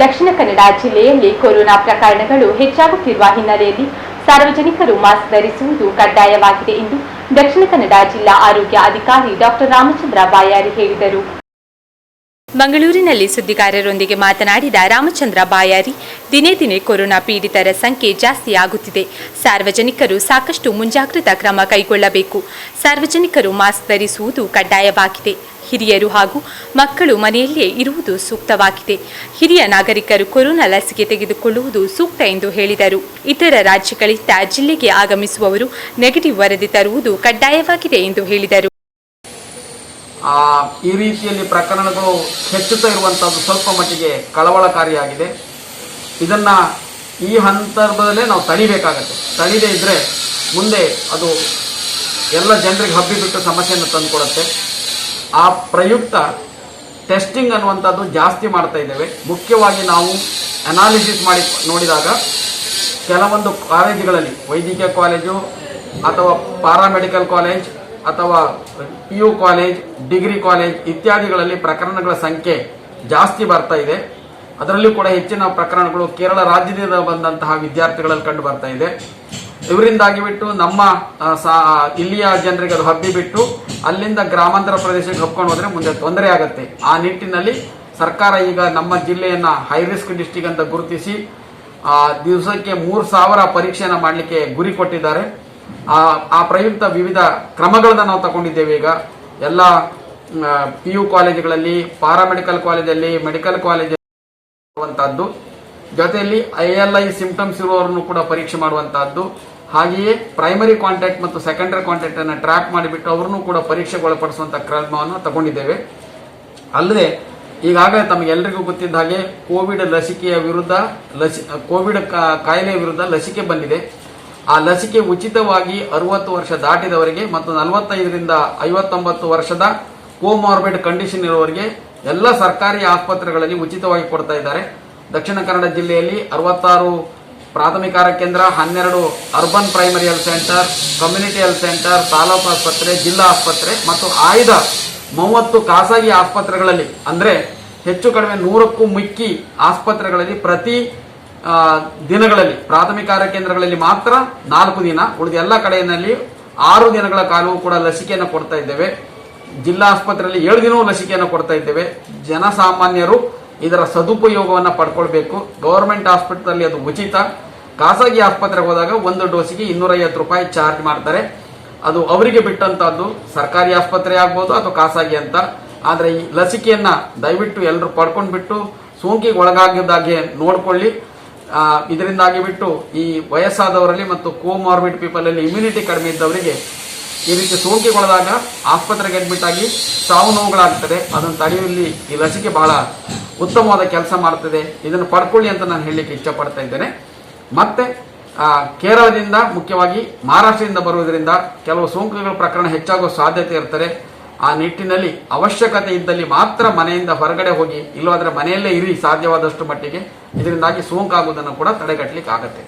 ದಕ್ಷಿಣ ಕನ್ನಡ ಜಿಲ್ಲೆಯಲ್ಲಿ ಕೊರೋನಾ ಪ್ರಕರಣಗಳು ಹೆಚ್ಚಾಗುತ್ತಿರುವ ಹಿನ್ನೆಲೆಯಲ್ಲಿ ಸಾರ್ವಜನಿಕರು ಮಾಸ್ಕ್ ಧರಿಸುವುದು ಕಡ್ಡಾಯವಾಗಿದೆ ಎಂದು ದಕ್ಷಿಣ ಕನ್ನಡ ಜಿಲ್ಲಾ ಆರೋಗ್ಯ ಅಧಿಕಾರಿ ಡಾಕ್ಟರ್ ರಾಮಚಂದ್ರ ಬಾಯಾರಿ ಹೇಳಿದರು. ಮಂಗಳೂರಿನಲ್ಲಿ ಸುದ್ದಿಗಾರರೊಂದಿಗೆ ಮಾತನಾಡಿದ ರಾಮಚಂದ್ರ ಬಾಯಾರಿ, ದಿನೇ ದಿನೇ ಕೊರೋನಾ ಪೀಡಿತರ ಸಂಖ್ಯೆ ಜಾಸ್ತಿಯಾಗುತ್ತಿದೆ. ಸಾರ್ವಜನಿಕರು ಸಾಕಷ್ಟು ಮುಂಜಾಗ್ರತಾ ಕ್ರಮ ಕೈಗೊಳ್ಳಬೇಕು. ಸಾರ್ವಜನಿಕರು ಮಾಸ್ಕ್ ಧರಿಸುವುದು ಕಡ್ಡಾಯವಾಗಿದೆ. ಹಿರಿಯರು ಹಾಗೂ ಮಕ್ಕಳು ಮನೆಯಲ್ಲಿಯೇ ಇರುವುದು ಸೂಕ್ತವಾಗಿದೆ. ಹಿರಿಯ ನಾಗರಿಕರು ಕೊರೋನಾ ಲಸಿಕೆ ತೆಗೆದುಕೊಳ್ಳುವುದು ಸೂಕ್ತ ಎಂದು ಹೇಳಿದರು. ಇತರ ರಾಜ್ಯಗಳಿಂದ ಜಿಲ್ಲೆಗೆ ಆಗಮಿಸುವವರು ನೆಗೆಟಿವ್ ವರದಿ ತರುವುದು ಕಡ್ಡಾಯವಾಗಿದೆ ಎಂದು ಹೇಳಿದರು. ಈ ರೀತಿಯಲ್ಲಿ ಪ್ರಕರಣಗಳು ಹೆಚ್ಚುತ್ತಾ ಇರುವಂಥದ್ದು ಸ್ವಲ್ಪ ಮಟ್ಟಿಗೆ ಕಳವಳಕಾರಿಯಾಗಿದೆ. ಇದನ್ನು ಈ ಹಂತದಲ್ಲೇ ನಾವು ತಡಿಬೇಕಾಗತ್ತೆ. ತಡಿದೇ ಇದ್ದರೆ ಮುಂದೆ ಅದು ಎಲ್ಲ ಜನರಿಗೆ ಹಬ್ಬಿಬಿಟ್ಟು ಸಮಸ್ಯೆಯನ್ನು ತಂದುಕೊಡುತ್ತೆ. ಆ ಪ್ರಯುಕ್ತ ಟೆಸ್ಟಿಂಗ್ ಅನ್ನುವಂಥದ್ದು ಜಾಸ್ತಿ ಮಾಡ್ತಾ ಇದ್ದೇವೆ. ಮುಖ್ಯವಾಗಿ ನಾವು ಅನಾಲಿಸಿಸ್ ಮಾಡಿ ನೋಡಿದಾಗ ಕೆಲವೊಂದು ಕಾಲೇಜುಗಳಲ್ಲಿ, ವೈದ್ಯಕೀಯ ಕಾಲೇಜು ಅಥವಾ ಪ್ಯಾರಾಮೆಡಿಕಲ್ ಕಾಲೇಜ್ ಅಥವಾ PU ಕಾಲೇಜ್, ಡಿಗ್ರಿ ಕಾಲೇಜ್ ಇತ್ಯಾದಿಗಳಲ್ಲಿ ಪ್ರಕರಣಗಳ ಸಂಖ್ಯೆ ಜಾಸ್ತಿ ಬರ್ತಾ ಇದೆ. ಅದರಲ್ಲೂ ಕೂಡ ಹೆಚ್ಚಿನ ಪ್ರಕರಣಗಳು ಕೇರಳ ರಾಜ್ಯದಿಂದ ಬಂದಂತಹ ವಿದ್ಯಾರ್ಥಿಗಳಲ್ಲಿ ಕಂಡು ಬರ್ತಾ ಇದೆ. ಇವರಿಂದಾಗಿ ಬಿಟ್ಟು ನಮ್ಮ ಇಲ್ಲಿಯ ಜನರಿಗೆ ಅದು ಹಬ್ಬಿಬಿಟ್ಟು ಅಲ್ಲಿಂದ ಗ್ರಾಮಾಂತರ ಪ್ರದೇಶಕ್ಕೆ ಹಬ್ಕೊಂಡು ಹೋದರೆ ಮುಂದೆ ತೊಂದರೆ ಆಗುತ್ತೆ. ಆ ನಿಟ್ಟಿನಲ್ಲಿ ಸರ್ಕಾರ ಈಗ ನಮ್ಮ ಜಿಲ್ಲೆಯನ್ನ ಹೈ ರಿಸ್ಕ್ ಡಿಸ್ಟ್ರಿಕ್ಟ್ ಅಂತ ಗುರುತಿಸಿ ದಿವಸಕ್ಕೆ 3,000 ಪರೀಕ್ಷೆಯನ್ನು ಮಾಡಲಿಕ್ಕೆ ಗುರಿ ಕೊಟ್ಟಿದ್ದಾರೆ. ಆ ಪ್ರಯುಕ್ತ ವಿವಿಧ ಕ್ರಮಗಳನ್ನು ನಾವು ತಗೊಂಡಿದ್ದೇವೆ. ಈಗ ಎಲ್ಲ PU ಕಾಲೇಜುಗಳಲ್ಲಿ, ಪ್ಯಾರಾಮೆಡಿಕಲ್ ಕಾಲೇಜಲ್ಲಿ, ಮೆಡಿಕಲ್ ಕಾಲೇಜ್ ಮಾಡುವಂತಹದ್ದು, ಜೊತೆಯಲ್ಲಿ ILI ಸಿಂಪ್ಟಮ್ಸ್ ಇರುವವರನ್ನು ಕೂಡ ಪರೀಕ್ಷೆ ಮಾಡುವಂತಹದ್ದು, ಹಾಗೆಯೇ ಪ್ರೈಮರಿ ಕಾಂಟ್ಯಾಕ್ಟ್ ಮತ್ತು ಸೆಕೆಂಡರಿ ಕಾಂಟ್ಯಾಕ್ಟ್ ಅನ್ನು ಟ್ರ್ಯಾಕ್ ಮಾಡಿಬಿಟ್ಟು ಅವರನ್ನು ಕೂಡ ಪರೀಕ್ಷೆಗೆ ಒಳಪಡಿಸುವಂತಹ ಕ್ರಮವನ್ನು ತಗೊಂಡಿದ್ದೇವೆ. ಅಲ್ಲದೆ ಈಗಾಗಲೇ ತಮಗೆಲ್ಲರಿಗೂ ಗೊತ್ತಿದ್ದ ಹಾಗೆ ಕೋವಿಡ್ ಲಸಿಕೆಯ ವಿರುದ್ಧ ಕೋವಿಡ್ ಕಾಯಿಲೆಯ ವಿರುದ್ಧ ಲಸಿಕೆ ಬಂದಿದೆ. ಆ ಲಸಿಕೆ ಉಚಿತವಾಗಿ 60 ವರ್ಷ ದಾಟಿದವರಿಗೆ ಮತ್ತು 45ರಿಂದ 59 ವರ್ಷದ ಕೋಮಾರ್ಬಿಡ್ ಕಂಡೀಷನ್ ಇರುವವರಿಗೆ ಎಲ್ಲ ಸರ್ಕಾರಿ ಆಸ್ಪತ್ರೆಗಳಲ್ಲಿ ಉಚಿತವಾಗಿ ಕೊಡ್ತಾ ಇದ್ದಾರೆ. ದಕ್ಷಿಣ ಕನ್ನಡ ಜಿಲ್ಲೆಯಲ್ಲಿ 66 ಪ್ರಾಥಮಿಕ ಆರೋಗ್ಯ ಕೇಂದ್ರ, 12 urban primary health centre, community health centre, taluk ಆಸ್ಪತ್ರೆ, ಜಿಲ್ಲಾ ಆಸ್ಪತ್ರೆ ಮತ್ತು ಆಯ್ದ 30 ಖಾಸಗಿ ಆಸ್ಪತ್ರೆಗಳಲ್ಲಿ, ಅಂದರೆ ಹೆಚ್ಚು ಕಡಿಮೆ 100ಕ್ಕೂ ಮಿಕ್ಕಿ ಆಸ್ಪತ್ರೆಗಳಲ್ಲಿ ಪ್ರತಿ ದಿನಗಳಲ್ಲಿ ಪ್ರಾಥಮಿಕ ಆರೋಗ್ಯ ಕೇಂದ್ರಗಳಲ್ಲಿ ಮಾತ್ರ 4 ದಿನ, ಉಳಿದ ಎಲ್ಲ ಕಡೆಯಲ್ಲಿ 6 ದಿನಗಳ ಕಾಲವೂ ಕೂಡ ಲಸಿಕೆಯನ್ನು ಕೊಡ್ತಾ ಇದ್ದೇವೆ. ಜಿಲ್ಲಾ ಆಸ್ಪತ್ರೆಯಲ್ಲಿ 7 ದಿನವೂ ಲಸಿಕೆಯನ್ನು ಕೊಡ್ತಾ ಇದ್ದೇವೆ. ಜನಸಾಮಾನ್ಯರು ಇದರ ಸದುಪಯೋಗವನ್ನು ಪಡ್ಕೊಳ್ಬೇಕು. ಗವರ್ಮೆಂಟ್ ಹಾಸ್ಪಿಟಲ್ ಅದು ಉಚಿತ. ಖಾಸಗಿ ಆಸ್ಪತ್ರೆಗೆ ಹೋದಾಗ 1 ಡೋಸಿಗೆ 250 ರೂಪಾಯಿ ಚಾರ್ಜ್ ಮಾಡ್ತಾರೆ. ಅದು ಅವರಿಗೆ ಬಿಟ್ಟಂತಹದ್ದು. ಸರ್ಕಾರಿ ಆಸ್ಪತ್ರೆ ಆಗ್ಬೋದು ಅಥವಾ ಖಾಸಗಿ ಅಂತ. ಆದರೆ ಈ ಲಸಿಕೆಯನ್ನ ದಯವಿಟ್ಟು ಎಲ್ಲರೂ ಪಡ್ಕೊಂಡ್ಬಿಟ್ಟು ಸೋಂಕಿಗೆ ಒಳಗಾಗಿದ್ದಾಗೆ ನೋಡ್ಕೊಳ್ಳಿ. ಇದರಿಂದಾಗಿ ಬಿಟ್ಟು ಈ ವಯಸ್ಸಾದವರಲ್ಲಿ ಮತ್ತು ಕೋಮಾರ್ಬಿಡ್ ಪೀಪಲ್ ಅಲ್ಲಿ ಇಮ್ಯುನಿಟಿ ಕಡಿಮೆ ಇದ್ದವರಿಗೆ ಈ ರೀತಿ ಸೋಂಕಿಗೊಳದಾಗ ಆಸ್ಪತ್ರೆಗೆ ಅಡ್ಮಿಟ್ ಆಗಿ ಸಾವು ನೋವುಗಳಾಗ್ತದೆ. ಅದನ್ನು ತಡೆಯುವಲ್ಲಿ ಈ ಲಸಿಕೆ ಬಹಳ ಉತ್ತಮವಾದ ಕೆಲಸ ಮಾಡ್ತದೆ. ಇದನ್ನು ಪಡ್ಕೊಳ್ಳಿ ಅಂತ ನಾನು ಹೇಳಲಿಕ್ಕೆ ಇಷ್ಟಪಡ್ತಾ ಇದ್ದೇನೆ. ಮತ್ತೆ ಕೇರಳದಿಂದ, ಮುಖ್ಯವಾಗಿ ಮಹಾರಾಷ್ಟ್ರದಿಂದ ಬರುವುದರಿಂದ ಕೆಲವು ಸೋಂಕುಗಳ ಪ್ರಕರಣ ಹೆಚ್ಚಾಗುವ ಸಾಧ್ಯತೆ ಇರ್ತಾರೆ. ಆ ನಿಟ್ಟಿನಲ್ಲಿ ಅವಶ್ಯಕತೆ ಇದ್ದಲ್ಲಿ ಮಾತ್ರ ಮನೆಯಿಂದ ಹೊರಗಡೆ ಹೋಗಿ, ಇಲ್ಲವಾದ್ರೆ ಮನೆಯಲ್ಲೇ ಇರಿ ಸಾಧ್ಯವಾದಷ್ಟು ಮಟ್ಟಿಗೆ. ಇದರಿಂದಾಗಿ ಸೋಂಕಾಗುವುದನ್ನು ಕೂಡ ತಡೆಗಟ್ಟಲಿಕ್ಕೆ ಆಗತ್ತೆ.